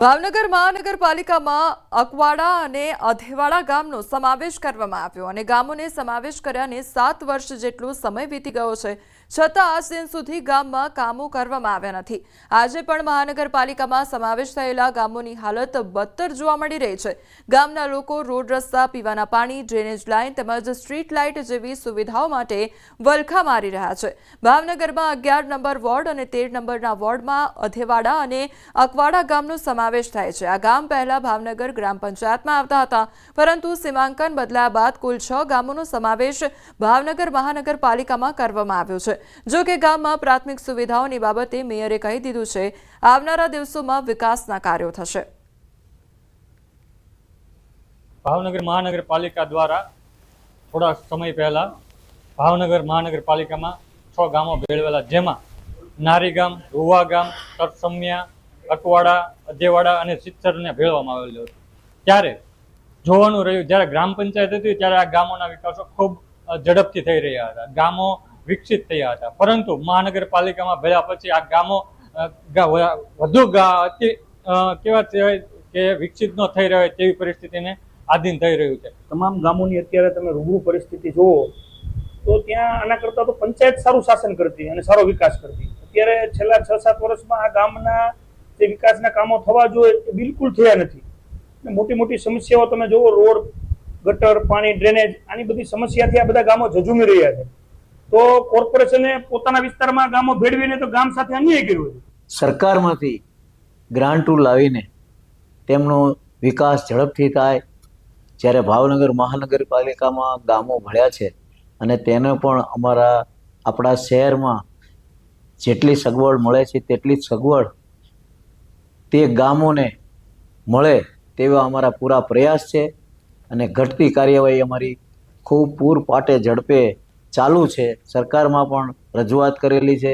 ભાવનગર મહાનગરપાલિકામાં અકવાડા અને અધેવાડા ગામનો સમાવેશ કરવામાં આવ્યો અને ગામોને સમાવેશ કર્યાને 7 વર્ષ જેટલો સમય વીતી ગયો છે, છતાં આજ દિન સુધી ગામમાં કામો કરવામાં આવ્યા નથી। આજે પણ મહાનગરપાલિકામાં સમાવેશ થયેલા ગામોની હાલત બદતર જોવા મળી રહી છે। ગામના લોકો રોડ રસ્તા, પીવાના પાણી, ડ્રેનેજ લાઇન તેમજ સ્ટ્રીટ લાઇટ જેવી સુવિધાઓ માટે વલખા મારી રહ્યા છે। ભાવનગરમાં 11 નંબર વોર્ડ અને 13 નંબરના વોર્ડમાં અધેવાડા અને અકવાડા ગામનો સમાવેશ થાય છે। આ ગામ પહેલા ભાવનગર ગ્રામ પંચાયતમાં આવતા હતા, પરંતુ સીમાંકન બદલાયા બાદ કુલ 6 ગામોનો સમાવેશ ભાવનગર મહાનગરપાલિકામાં કરવામાં આવ્યો છે। જો કે ગામમાં પ્રાથમિક સુવિધાઓની બાબતે મેયરે કહી દીધું છે, આવનારા દિવસોમાં વિકાસના કાર્યો થશે। ભાવનગર મહાનગરપાલિકા દ્વારા થોડા સમય પહેલા ભાવનગર મહાનગરપાલિકામાં 6 ગામો ભેળવેલા, જેમાં નારી ગામ, રૂવા ગામ, તરસમિયા, અકવાડા, અધેવાડા અને સિત્સરને ભેળવામાં આવેલો હતો। ત્યારે જોવાનું રહ્યું, જ્યારે ગ્રામ પંચાયત હતી ત્યારે આ ગામોના વિકાસો ખૂબ ઝડપથી થઈ રહ્યા હતા, ગામો વિકસિત થયા હતા, પરંતુ મહાનગરપાલિકામાં ભેળ્યા પછી આ ગામો વધુ કેવા કે વિકસિત ન થઈ રહ્યા તેવી પરિસ્થિતિને આધીન થઈ રહ્યું છે। તમામ ગામોની અત્યારે તમે રૂબરૂ પરિસ્થિતિ જુઓ તો ત્યાં આના કરતાં તો પંચાયત સારું શાસન કરતી અને સારો વિકાસ કરતી। અત્યારે છેલ્લા 6-7 વર્ષમાં આ ગામના જે વિકાસના કામો થવા જોઈએ એ બિલકુલ થયા નથી। મોટી મોટી સમસ્યાઓ તમે જુઓ, રોડ, ગટર, પાણી, ડ્રેનેજ, આની બધી સમસ્યાથી આ બધા ગામો ઝઝૂમી રહ્યા છે। તો કોર્પોરેશને પોતાના વિસ્તારમાં ગામો ભેળવીને તો ગામ સાથે અન્યાય કર્યો છે। સરકારમાંથી ગ્રાન્ટો લાવીને તેમનો વિકાસ ઝડપથી થાય, જ્યારે ભાવનગર મહાનગરપાલિકામાં ગામો ભળ્યા છે અને તેને પણ આપણા શહેરમાં જેટલી સગવડ મળે છે તેટલી જ સગવડ તે ગામોને મળે તેવા અમારા પૂરા પ્રયાસ છે અને ઘટતી કાર્યવાહી અમારી ખૂબ પૂરપાટે ઝડપે ચાલુ છે। સરકારમાં પણ રજૂઆત કરેલી છે।